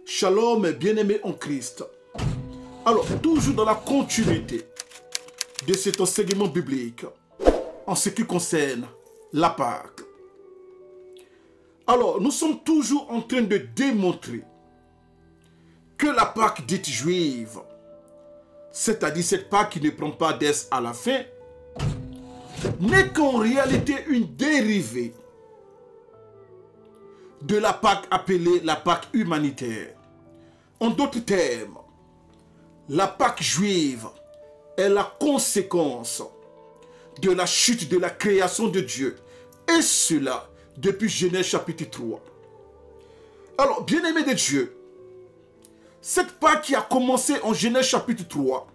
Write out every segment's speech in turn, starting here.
Shalom, bien-aimés en Christ. Alors, toujours dans la continuité de cet enseignement biblique en ce qui concerne la Pâque. Alors, nous sommes toujours en train de démontrer que la Pâque dite juive, c'est-à-dire cette Pâque qui ne prend pas d'S à la fin, n'est qu'en réalité une dérivée de la Pâque appelée la Pâque humanitaire. En d'autres termes, la Pâque juive est la conséquence de la chute de la création de Dieu. Et cela depuis Genèse chapitre 3. Alors, bien-aimés de Dieu, cette Pâque qui a commencé en Genèse chapitre 3,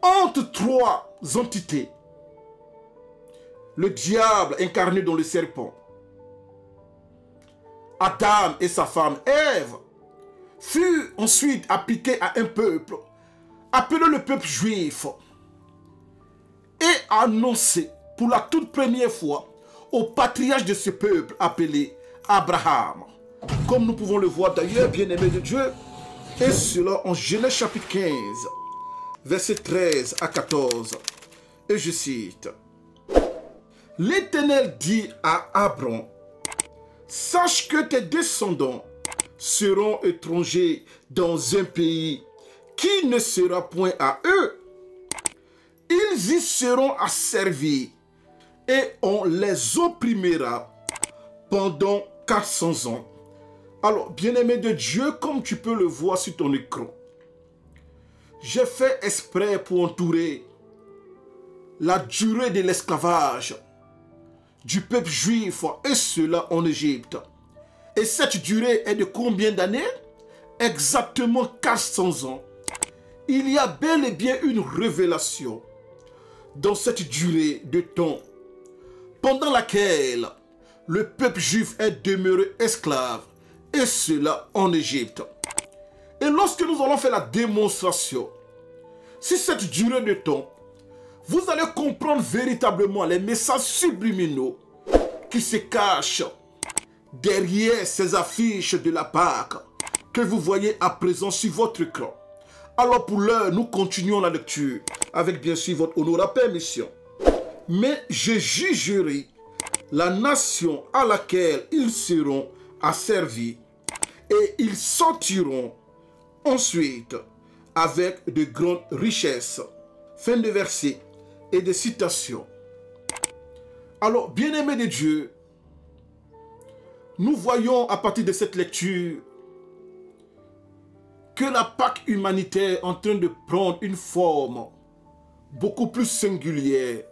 entre trois entités, le diable incarné dans le serpent, Adam et sa femme Ève, fut ensuite appliqué à un peuple, appelé le peuple juif, et annoncé pour la toute première fois au patriarche de ce peuple appelé Abraham. Comme nous pouvons le voir d'ailleurs, bien-aimés de Dieu, et cela en Genèse chapitre 15, versets 13 à 14. Et je cite: L'Éternel dit à Abraham, sache que tes descendants seront étrangers dans un pays qui ne sera point à eux. Ils y seront asservis et on les opprimera pendant 400 ans. Alors, bien-aimé de Dieu, comme tu peux le voir sur ton écran, j'ai fait exprès pour entourer la durée de l'esclavage du peuple juif, et cela en Égypte. Et cette durée est de combien d'années? Exactement 400 ans. Il y a bel et bien une révélation dans cette durée de temps pendant laquelle le peuple juif est demeuré esclave, et cela en Égypte. Et lorsque nous allons faire la démonstration sur cette durée de temps, vous allez comprendre véritablement les messages subliminaux qui se cachent derrière ces affiches de la Pâque que vous voyez à présent sur votre écran. Alors pour l'heure, nous continuons la lecture avec bien sûr votre honorable permission. Mais je jugerai la nation à laquelle ils seront asservis, et ils sortiront ensuite avec de grandes richesses. Fin de verset et de citations. Alors, bien-aimés de Dieu, nous voyons à partir de cette lecture que la Pâque humanitaire est en train de prendre une forme beaucoup plus singulière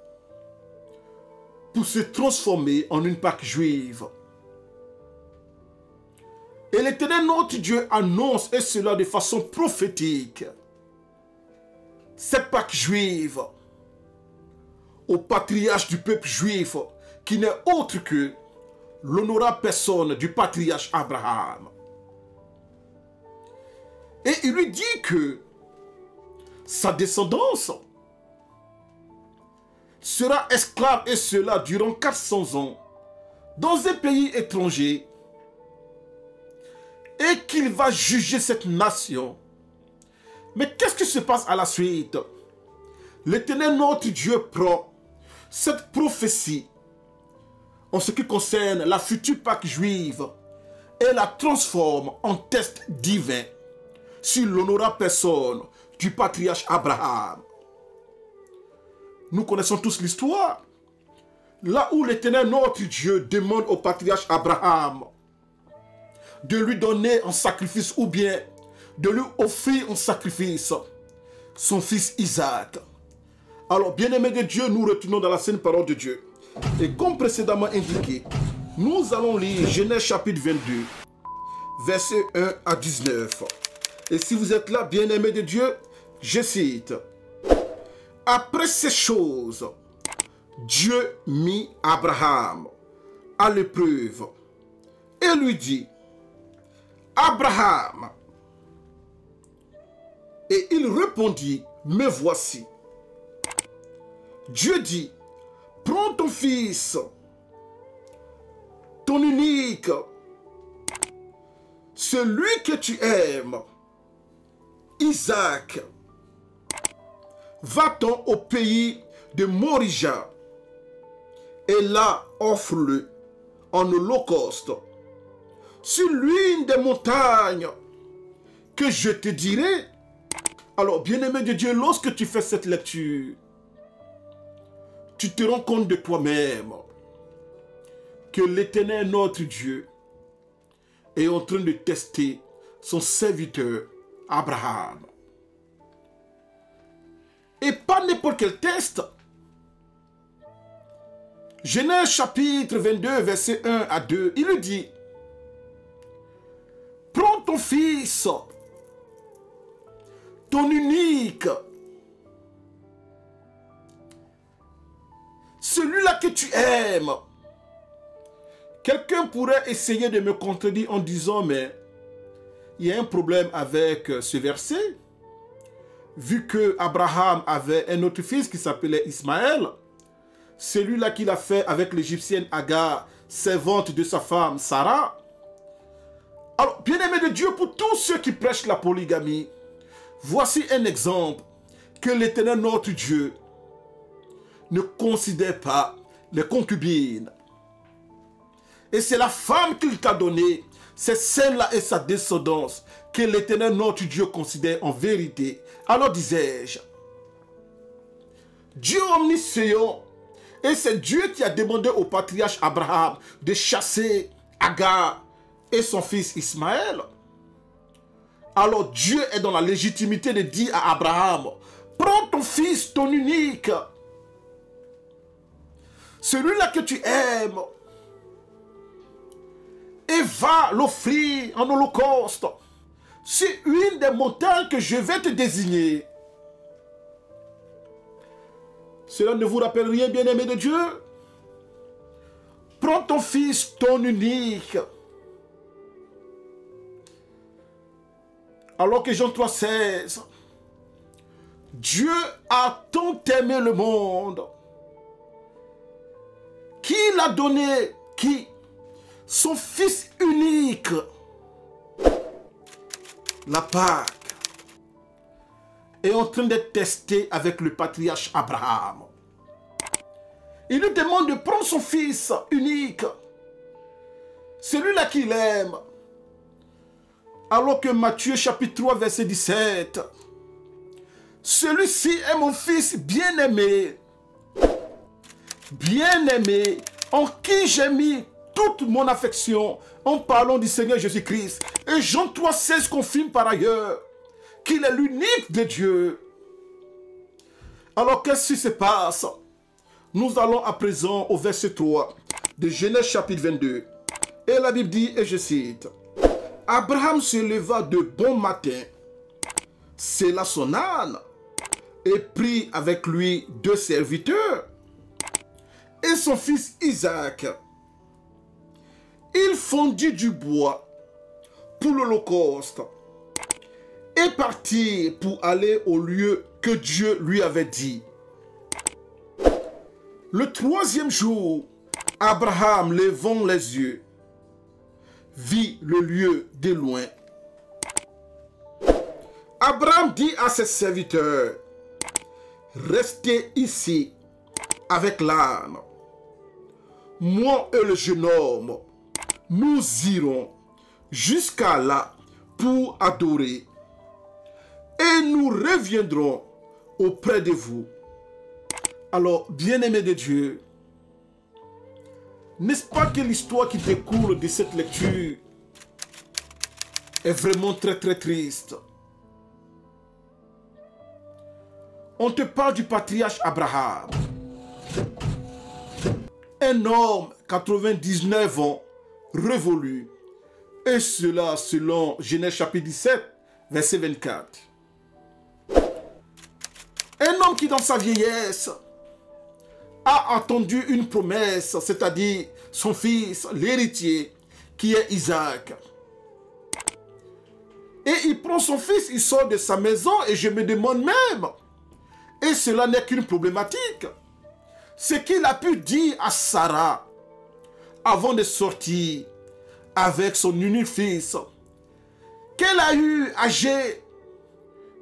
pour se transformer en une Pâque juive. Et l'Éternel notre Dieu annonce, et cela de façon prophétique, cette Pâque juive au patriarche du peuple juif, qui n'est autre que l'honorable personne du patriarche Abraham. Et il lui dit que sa descendance sera esclave, et cela durant 400 ans, dans un pays étranger, et qu'il va juger cette nation. Mais qu'est-ce qui se passe à la suite? L'Éternel notre Dieu prend cette prophétie en ce qui concerne la future Pâque juive et la transforme en test divin sur l'honorable personne du patriarche Abraham. Nous connaissons tous l'histoire. Là où l'Éternel notre Dieu demande au patriarche Abraham de lui donner en sacrifice, ou bien de lui offrir en sacrifice son fils Isaac. Alors, bien-aimés de Dieu, nous retournons dans la sainte parole de Dieu. Et comme précédemment indiqué, nous allons lire Genèse chapitre 22, versets 1 à 19. Et si vous êtes là, bien-aimés de Dieu, je cite: Après ces choses, Dieu mit Abraham à l'épreuve et lui dit: Abraham. Et il répondit: Me voici. Dieu dit: Prends ton fils, ton unique, celui que tu aimes, Isaac, va-t'en au pays de Morija et là offre-le en holocauste sur l'une des montagnes que je te dirai. Alors, bien-aimé de Dieu, lorsque tu fais cette lecture, tu te rends compte de toi-même que l'Éternel, notre Dieu, est en train de tester son serviteur Abraham. Et pas n'importe quel test. Genèse chapitre 22, verset 1 à 2, il lui dit, prends ton fils, ton unique, celui-là que tu aimes. Quelqu'un pourrait essayer de me contredire en disant, mais il y a un problème avec ce verset. Vu que Abraham avait un autre fils qui s'appelait Ismaël, celui-là qu'il a fait avec l'égyptienne Agar, servante de sa femme Sarah. Alors, bien-aimé de Dieu, pour tous ceux qui prêchent la polygamie, voici un exemple que l'Éternel notre Dieu ne considère pas les concubines. Et c'est la femme qu'il t'a donnée, c'est celle-là et sa descendance que l'Éternel notre Dieu considère en vérité. Alors disais-je, Dieu omniscient, et c'est Dieu qui a demandé au patriarche Abraham de chasser Agar et son fils Ismaël. Alors Dieu est dans la légitimité de dire à Abraham, prends ton fils, ton unique, celui-là que tu aimes, et va l'offrir en holocauste sur une des montagnes que je vais te désigner. Cela ne vous rappelle rien, bien-aimé de Dieu? Prends ton fils, ton unique. Alors que Jean 3,16, Dieu a tant aimé le monde qu'il a donné qui? Son fils unique, la Pâque, est en train d'être testé avec le patriarche Abraham. Il lui demande de prendre son fils unique, celui-là qu'il aime. Alors que Matthieu chapitre 3 verset 17, celui-ci est mon fils bien-aimé, en qui j'ai mis toute mon affection en parlant du Seigneur Jésus-Christ. Et Jean 3,16 confirme par ailleurs qu'il est l'unique de Dieu. Alors qu'est-ce qui se passe? Nous allons à présent au verset 3 de Genèse chapitre 22. Et la Bible dit, et je cite, Abraham se leva de bon matin, sella son âne, et prit avec lui 2 serviteurs et son fils Isaac. Il fondit du bois pour l'holocauste et partit pour aller au lieu que Dieu lui avait dit. Le 3e jour, Abraham, levant les yeux, vit le lieu de loin. Abraham dit à ses serviteurs, restez ici avec l'âne. Moi et le jeune homme, nous irons jusqu'à là pour adorer. Et nous reviendrons auprès de vous. Alors, bien-aimés de Dieu, n'est-ce pas que l'histoire qui découle de cette lecture est vraiment très très triste? On te parle du patriarche Abraham. Un homme, 99 ans, révolu. Et cela selon Genèse chapitre 17, verset 24. Un homme qui dans sa vieillesse a attendu une promesse, c'est-à-dire son fils, l'héritier, qui est Isaac. Et il prend son fils, il sort de sa maison et je me demande même, et cela n'est qu'une problématique, ce qu'il a pu dire à Sarah avant de sortir avec son unique fils qu'elle a eu âgé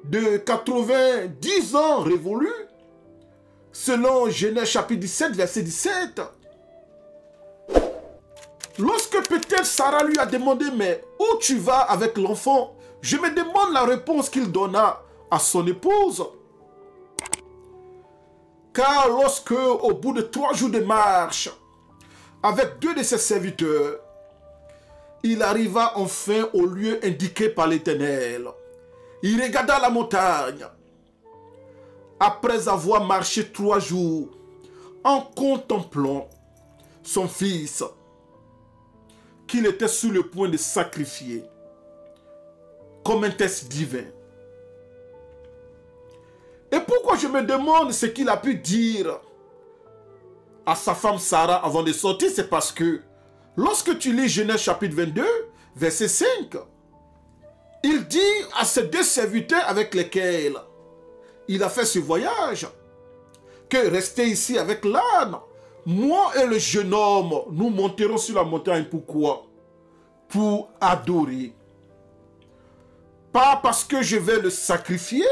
de 90 ans révolus, selon Genèse chapitre 17, verset 17. Lorsque peut-être Sarah lui a demandé, mais où tu vas avec l'enfant? Je me demande la réponse qu'il donna à son épouse. Car lorsque, au bout de 3 jours de marche, avec 2 de ses serviteurs, il arriva enfin au lieu indiqué par l'Éternel. Il regarda la montagne. Après avoir marché 3 jours, en contemplant son fils, qu'il était sur le point de sacrifier, comme un test divin. Et pourquoi je me demande ce qu'il a pu dire à sa femme Sarah avant de sortir, c'est parce que lorsque tu lis Genèse chapitre 22, verset 5, il dit à ses 2 serviteurs avec lesquels il a fait ce voyage, que restez ici avec l'âne. Moi et le jeune homme, nous monterons sur la montagne. Pourquoi? Pour adorer. Pas parce que je vais le sacrifier,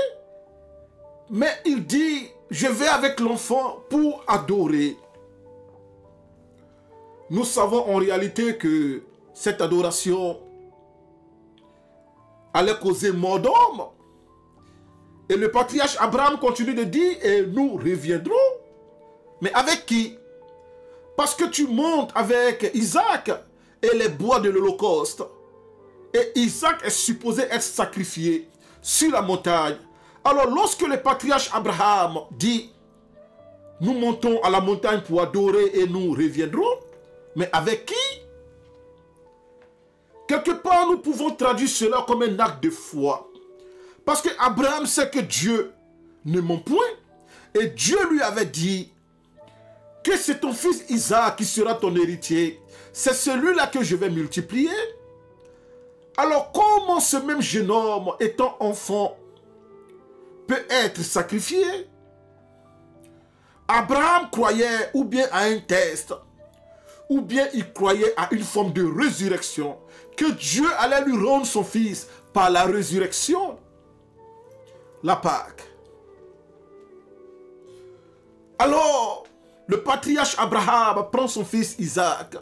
mais il dit, je vais avec l'enfant pour adorer. Nous savons en réalité que cette adoration allait causer mort d'homme. Et le patriarche Abraham continue de dire, et nous reviendrons. Mais avec qui? Parce que tu montes avec Isaac et les bois de l'Holocauste. Et Isaac est supposé être sacrifié sur la montagne. Alors lorsque le patriarche Abraham dit, nous montons à la montagne pour adorer et nous reviendrons, mais avec qui? Quelque part, nous pouvons traduire cela comme un acte de foi. Parce que Abraham sait que Dieu ne ment point. Et Dieu lui avait dit que c'est ton fils Isaac qui sera ton héritier. C'est celui-là que je vais multiplier. Alors comment ce même jeune homme, étant enfant, peut être sacrifié? Abraham croyait ou bien à un test, ou bien il croyait à une forme de résurrection, que Dieu allait lui rendre son fils par la résurrection. La Pâque. Alors, le patriarche Abraham prend son fils Isaac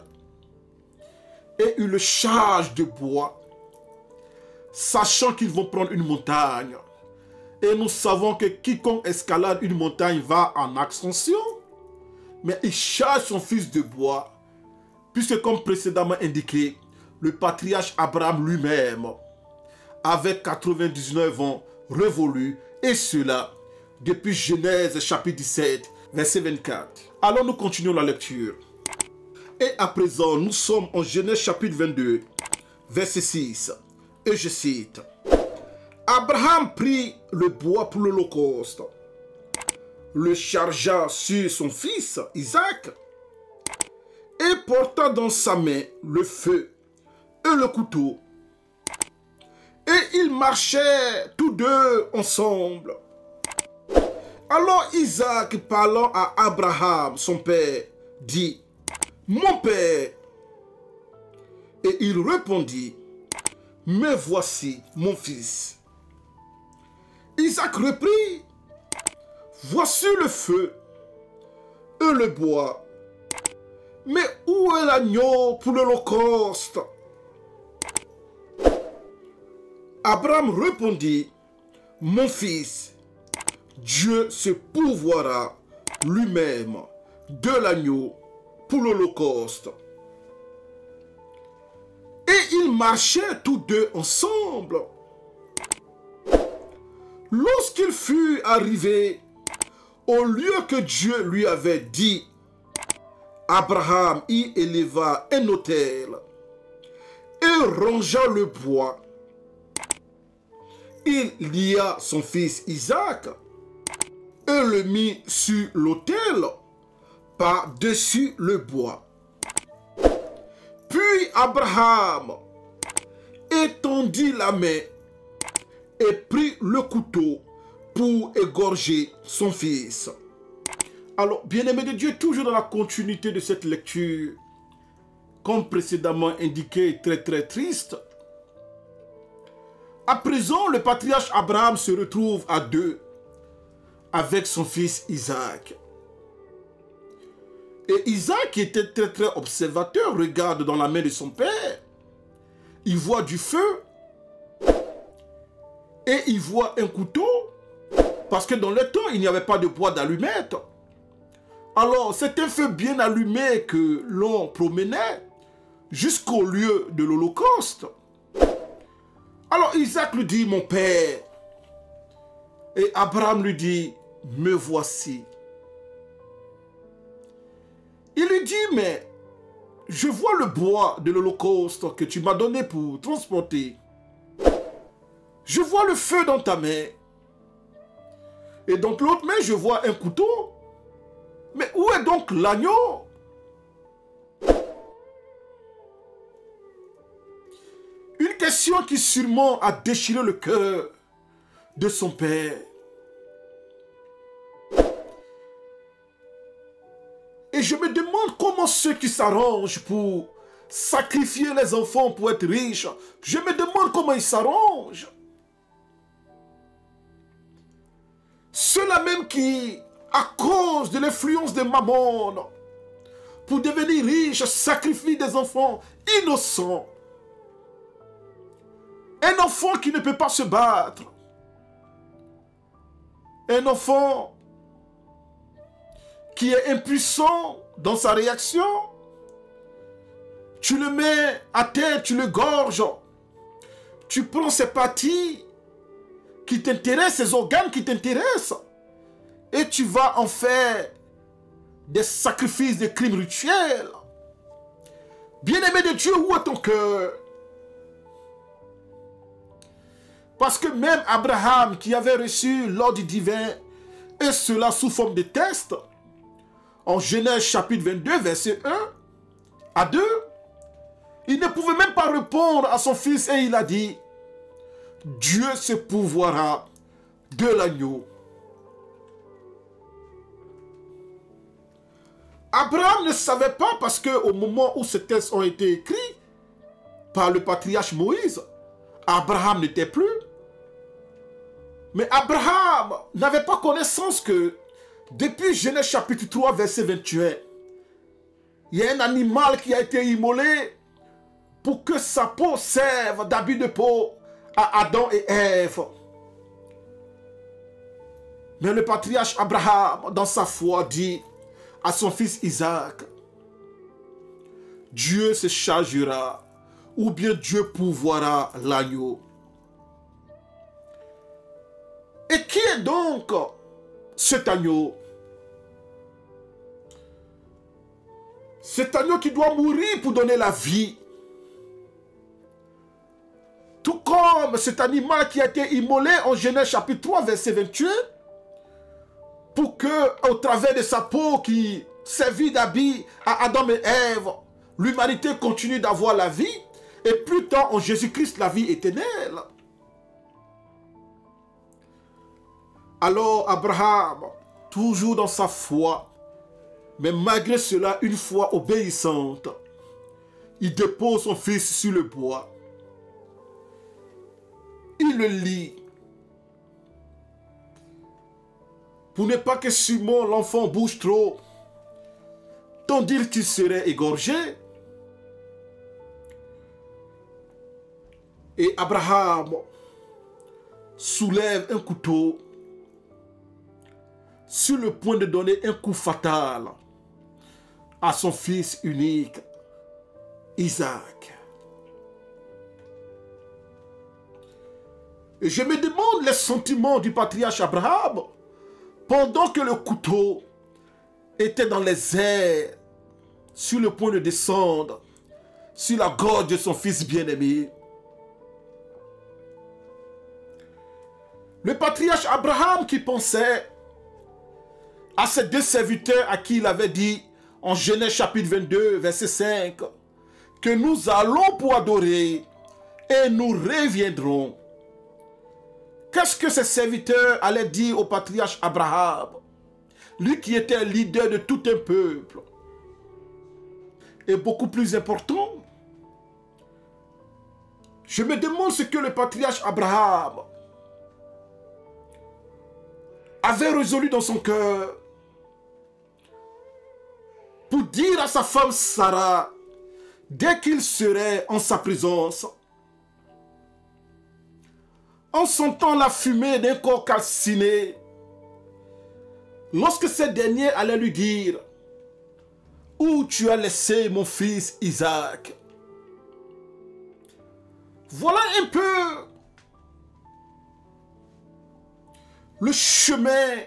et il le charge de bois, sachant qu'ils vont prendre une montagne. Et nous savons que quiconque escalade une montagne va en ascension. Mais il charge son fils de bois, puisque comme précédemment indiqué, le patriarche Abraham lui-même avait 99 ans révolus, et cela depuis Genèse chapitre 17, verset 24. Alors nous continuons la lecture. Et à présent, nous sommes en Genèse chapitre 22, verset 6. Et je cite. Abraham prit le bois pour l'Holocauste, le chargea sur son fils Isaac, et porta dans sa main le feu et le couteau. Et ils marchaient tous deux ensemble. Alors Isaac, parlant à Abraham, son père, dit, « Mon père !» Et il répondit, « Mais voici mon fils. » Isaac reprit, « Voici le feu et le bois. Mais où est l'agneau pour l'Holocauste? » Abraham répondit, « Mon fils, Dieu se pourvoira lui-même de l'agneau pour l'Holocauste. » Et ils marchaient tous deux ensemble. Lorsqu'il fut arrivé au lieu que Dieu lui avait dit, Abraham y éleva un autel et rangea le bois. Il lia son fils Isaac et le mit sur l'autel par-dessus le bois. Puis Abraham étendit la main et prit le couteau pour égorger son fils. Alors, bien-aimé de Dieu, toujours dans la continuité de cette lecture, comme précédemment indiqué, très très triste, À présent, le patriarche Abraham se retrouve à deux avec son fils Isaac. Et Isaac, qui était très très observateur, regarde dans la main de son père. Il voit du feu et il voit un couteau, parce que dans le temps, il n'y avait pas de bois d'allumette. Alors, c'est un feu bien allumé que l'on promenait jusqu'au lieu de l'Holocauste. Alors Isaac lui dit, mon père. Et Abraham lui dit, me voici. Il lui dit, mais je vois le bois de l'Holocauste que tu m'as donné pour transporter. Je vois le feu dans ta main. Et dans l'autre main, je vois un couteau. Mais où est donc l'agneau? Une question qui sûrement a déchiré le cœur de son père. Et je me demande comment ceux qui s'arrangent pour sacrifier les enfants pour être riches, je me demande comment ils s'arrangent. Ceux-là même qui, à cause de l'influence de Mammon, pour devenir riches, sacrifient des enfants innocents. Un enfant qui ne peut pas se battre. Un enfant qui est impuissant dans sa réaction. Tu le mets à terre, tu le gorges. Tu prends ses parties qui t'intéressent, ses organes qui t'intéressent. Et tu vas en faire des sacrifices, des crimes rituels. Bien-aimé de Dieu, où est ton cœur? Parce que même Abraham, qui avait reçu l'ordre divin, et cela sous forme de test, en Genèse chapitre 22, verset 1 à 2, il ne pouvait même pas répondre à son fils et il a dit, Dieu se pourvoira de l'agneau. Abraham ne savait pas parce qu'au moment où ces textes ont été écrits par le patriarche Moïse, Abraham n'était plus. Mais Abraham n'avait pas connaissance que depuis Genèse chapitre 3, verset 21, il y a un animal qui a été immolé pour que sa peau serve d'habit de peau à Adam et Ève. Mais le patriarche Abraham, dans sa foi, dit à son fils Isaac, Dieu se chargera, ou bien Dieu pourvoira l'agneau. Et qui est donc cet agneau? Cet agneau qui doit mourir pour donner la vie. Tout comme cet animal qui a été immolé en Genèse chapitre 3, verset 28, pour que, au travers de sa peau qui servit d'habit à Adam et Ève, l'humanité continue d'avoir la vie, et plus tard en Jésus-Christ la vie éternelle. Alors Abraham, toujours dans sa foi, mais malgré cela une foi obéissante, il dépose son fils sur le bois. Il le lit. Pour ne pas que Simon, l'enfant, bouge trop, tandis qu'il serait égorgé. Et Abraham soulève un couteau sur le point de donner un coup fatal à son fils unique, Isaac. Et je me demande les sentiments du patriarche Abraham pendant que le couteau était dans les airs, sur le point de descendre sur la gorge de son fils bien-aimé. Le patriarche Abraham qui pensait à ces deux serviteurs à qui il avait dit en Genèse chapitre 22, verset 5, que nous allons pour adorer et nous reviendrons. Qu'est-ce que ces serviteurs allaient dire au patriarche Abraham, lui qui était leader de tout un peuple? Et beaucoup plus important, Je me demande ce que le patriarche Abraham avait résolu dans son cœur pour dire à sa femme Sarah, dès qu'il serait en sa présence, en sentant la fumée d'un corps calciné, lorsque cette dernière allait lui dire, où tu as laissé mon fils Isaac? Voilà un peu le chemin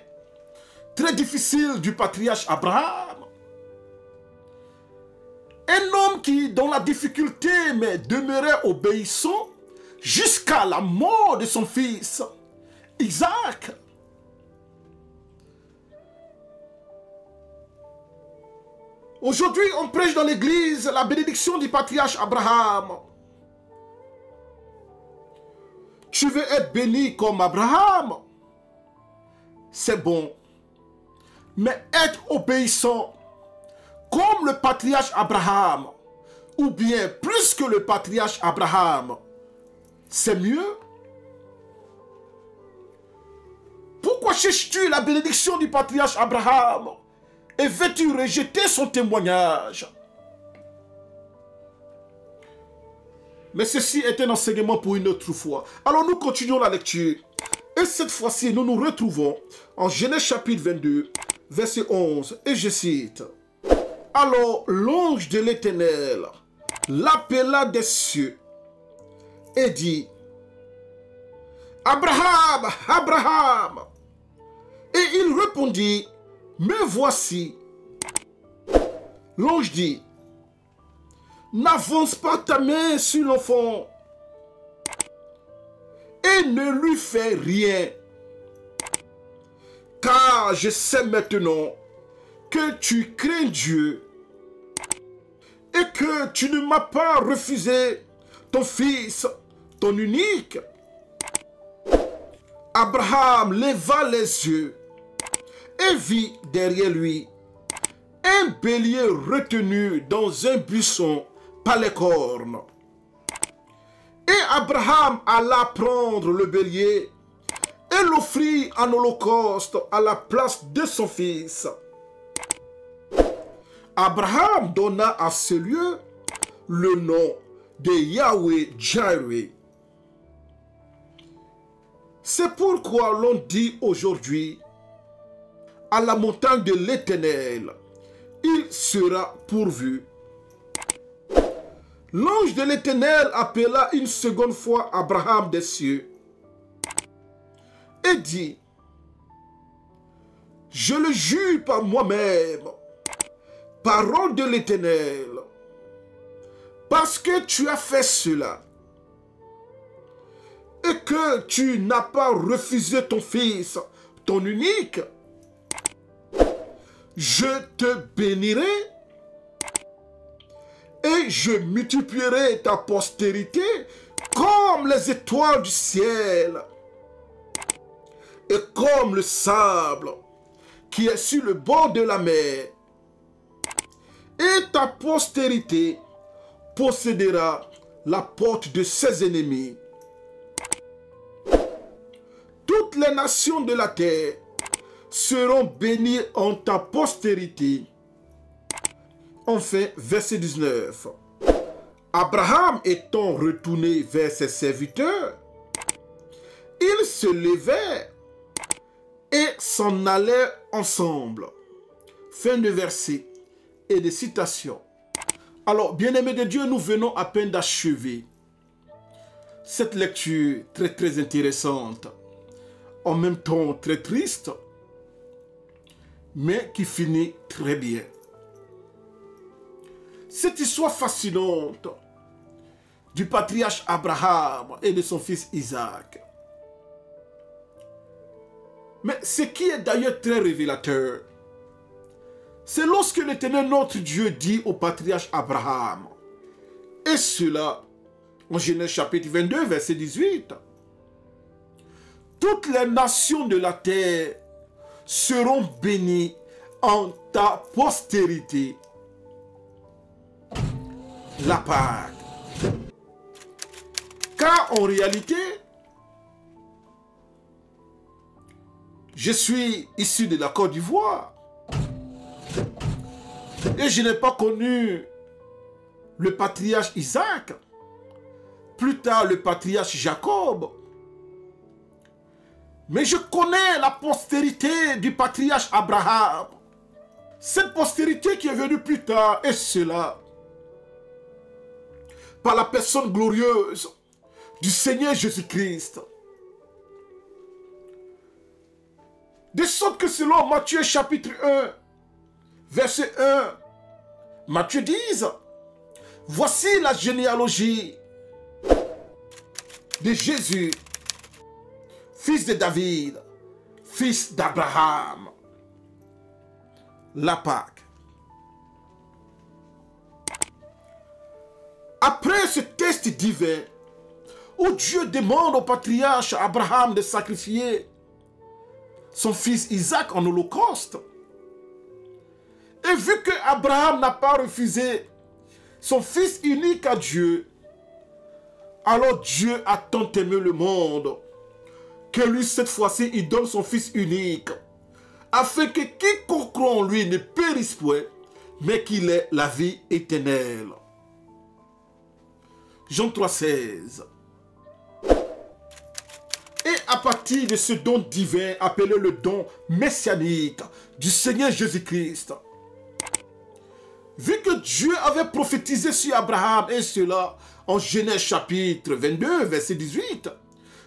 très difficile du patriarche Abraham. Un homme qui, dans la difficulté, mais demeurait obéissant jusqu'à la mort de son fils, Isaac. Aujourd'hui, on prêche dans l'église la bénédiction du patriarche Abraham. Tu veux être béni comme Abraham? C'est bon. Mais être obéissant comme le patriarche Abraham, ou bien plus que le patriarche Abraham, c'est mieux. Pourquoi cherches-tu la bénédiction du patriarche Abraham et veux-tu rejeter son témoignage? Mais ceci est un enseignement pour une autre fois. Alors nous continuons la lecture. Et cette fois-ci, nous nous retrouvons en Genèse chapitre 22, verset 11. Et je cite. Alors l'ange de l'Éternel l'appela des cieux et dit, Abraham, Abraham. Et il répondit, me voici. L'ange dit, n'avance pas ta main sur l'enfant et ne lui fais rien, car je sais maintenant que tu crains Dieu et que tu ne m'as pas refusé ton fils, ton unique. Abraham leva les yeux et vit derrière lui un bélier retenu dans un buisson par les cornes. Et Abraham alla prendre le bélier et l'offrit en holocauste à la place de son fils. Abraham donna à ce lieu le nom de Yahweh Jireh. C'est pourquoi l'on dit aujourd'hui, à la montagne de l'Éternel, il sera pourvu. L'ange de l'Éternel appela une seconde fois Abraham des cieux et dit, je le jure par moi-même, parole de l'Éternel, parce que tu as fait cela et que tu n'as pas refusé ton fils, ton unique, je te bénirai et je multiplierai ta postérité comme les étoiles du ciel et comme le sable qui est sur le bord de la mer. Et ta postérité possédera la porte de ses ennemis. Toutes les nations de la terre seront bénies en ta postérité. Enfin, verset 19. Abraham étant retourné vers ses serviteurs, ils se levèrent et s'en allaient ensemble. Fin de verset et de citation. Alors, bien-aimés de Dieu, nous venons à peine d'achever cette lecture très intéressante, en même temps très triste, mais qui finit très bien. Cette histoire fascinante du patriarche Abraham et de son fils Isaac. Mais ce qui est d'ailleurs très révélateur, c'est lorsque l'Éternel notre Dieu dit au patriarche Abraham, et cela en Genèse chapitre 22, verset 18, toutes les nations de la terre seront bénies en ta postérité. La Pâque. Car en réalité, je suis issu de la Côte d'Ivoire. Et je n'ai pas connu le patriarche Isaac. Plus tard, le patriarche Jacob. Mais je connais la postérité du patriarche Abraham. Cette postérité qui est venue plus tard, et cela par la personne glorieuse du Seigneur Jésus-Christ. De sorte que selon Matthieu chapitre 1, verset 1, Matthieu dit, voici la généalogie de Jésus, fils de David, fils d'Abraham. La Pâque. Après ce test divin, où Dieu demande au patriarche Abraham de sacrifier son fils Isaac en holocauste, et vu que Abraham n'a pas refusé son fils unique à Dieu, alors Dieu a tant aimé le monde que lui, cette fois-ci, il donne son fils unique, afin que quiconque croit en lui ne périsse point, mais qu'il ait la vie éternelle. Jean 3,16. Et à partir de ce don divin, appelé le don messianique du Seigneur Jésus-Christ, vu que Dieu avait prophétisé sur Abraham, et cela en Genèse chapitre 22, verset 18,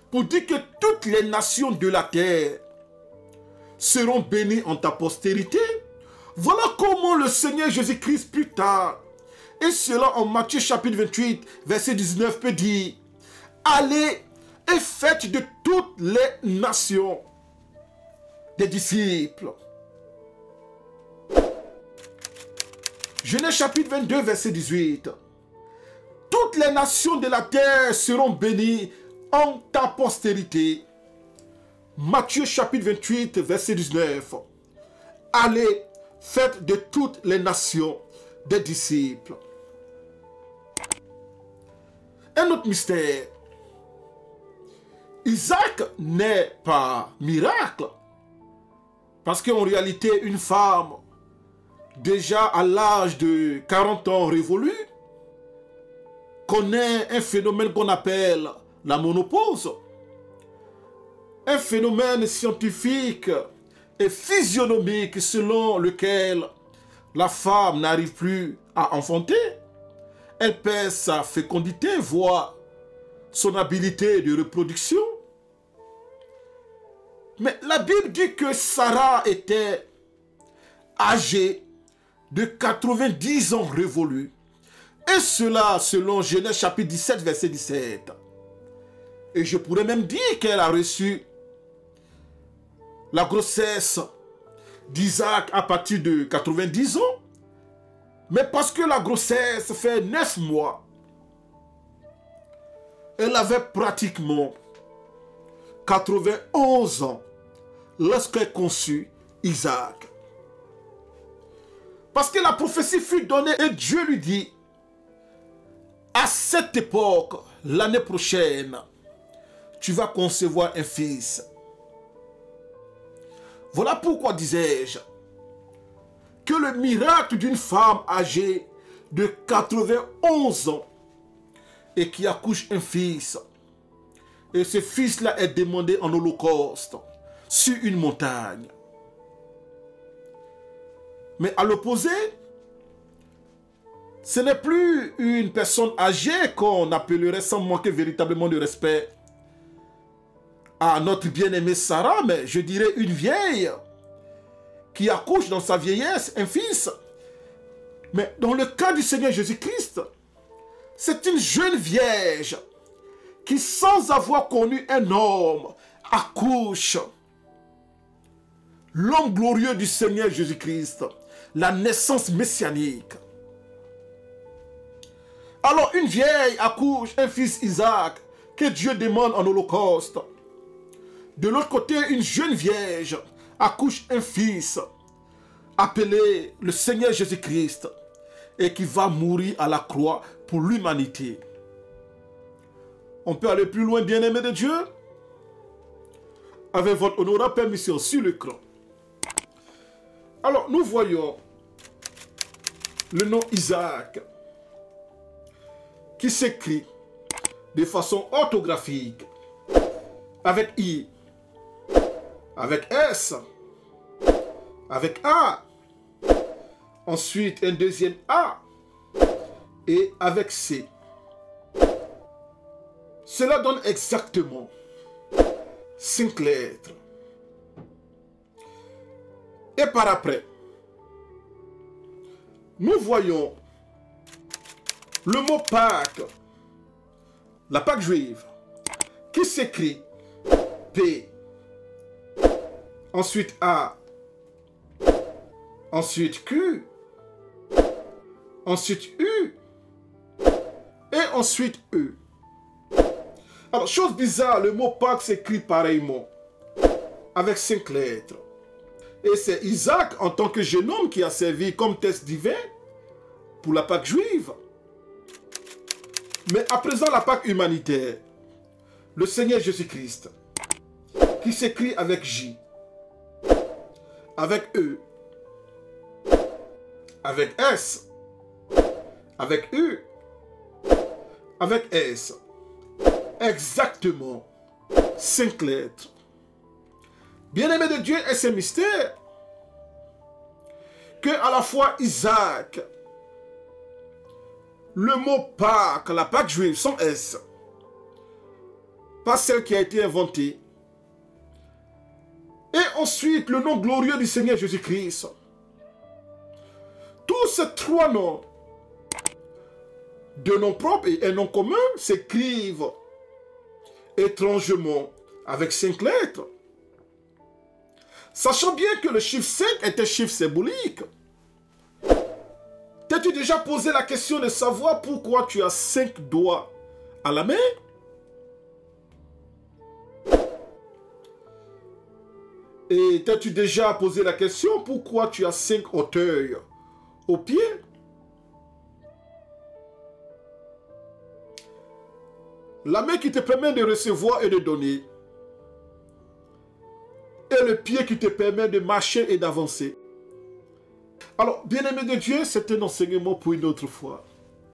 pour dire que toutes les nations de la terre seront bénies en ta postérité. Voilà comment le Seigneur Jésus-Christ plus tard, et cela en Matthieu chapitre 28, verset 19, peut dire, allez et faites de toutes les nations des disciples. Genèse chapitre 22, verset 18. Toutes les nations de la terre seront bénies en ta postérité. Matthieu chapitre 28, verset 19. Allez, faites de toutes les nations des disciples. Un autre mystère. Isaac n'est pas miracle. Parce qu'en réalité, une femme, déjà à l'âge de 40 ans révolu, connaît un phénomène qu'on appelle la ménopause. Un phénomène scientifique et physionomique selon lequel la femme n'arrive plus à enfanter. Elle perd sa fécondité, voire son habilité de reproduction. Mais la Bible dit que Sarah était âgée de 90 ans révolus. Et cela selon Genèse chapitre 17, verset 17. Et je pourrais même dire qu'elle a reçu la grossesse d'Isaac à partir de 90 ans. Mais parce que la grossesse fait 9 mois, elle avait pratiquement 91 ans lorsqu'elle conçut Isaac. Parce que la prophétie fut donnée et Dieu lui dit, à cette époque, l'année prochaine, tu vas concevoir un fils. Voilà pourquoi disais-je que le miracle d'une femme âgée de 91 ans et qui accouche un fils, et ce fils-là est demandé en holocauste sur une montagne. Mais à l'opposé, ce n'est plus une personne âgée qu'on appellerait sans manquer véritablement de respect à notre bien-aimée Sarah, mais je dirais une vieille qui accouche dans sa vieillesse un fils. Mais dans le cas du Seigneur Jésus-Christ, c'est une jeune vierge qui, sans avoir connu un homme, accouche l'homme glorieux du Seigneur Jésus-Christ, la naissance messianique. Alors une vieille accouche un fils Isaac que Dieu demande en holocauste. De l'autre côté, une jeune vierge accouche un fils appelé le Seigneur On peut aller plus loin, bien-aimé de Dieu, avec votre honorable permission sur l'écran. Alors, nous voyons le nom Isaac qui s'écrit de façon orthographique avec I, avec S, avec A, ensuite un deuxième A et avec C. Cela donne exactement 5 lettres. Et par après, nous voyons le mot Pâques, la Pâque juive, qui s'écrit P, ensuite A, ensuite Q, ensuite U, et ensuite E. Alors, chose bizarre, le mot Pâques s'écrit pareillement, avec 5 lettres. Et c'est Isaac, en tant que jeune homme, qui a servi comme test divin pour la Pâque juive. Mais à présent, la Pâque humanitaire, le Seigneur Jésus-Christ, qui s'écrit avec J, avec E, avec S, avec U, avec S. Exactement 5 lettres. Bien-aimé de Dieu, est ce mystère que à la fois Isaac, le mot Pâques, la Pâque juive sans S, pas celle qui a été inventée, et ensuite le nom glorieux du Seigneur Jésus-Christ. Tous ces 3 noms, 2 noms propres et un nom commun, s'écrivent étrangement avec 5 lettres. Sachant bien que le chiffre 5 est un chiffre symbolique. T'as-tu déjà posé la question de savoir pourquoi tu as 5 doigts à la main? Et t'as-tu déjà posé la question pourquoi tu as 5 orteils aux pieds? La main qui te permet de recevoir et de donner. Et le pied qui te permet de marcher et d'avancer. Alors, bien-aimé de Dieu, c'est un enseignement pour une autre fois.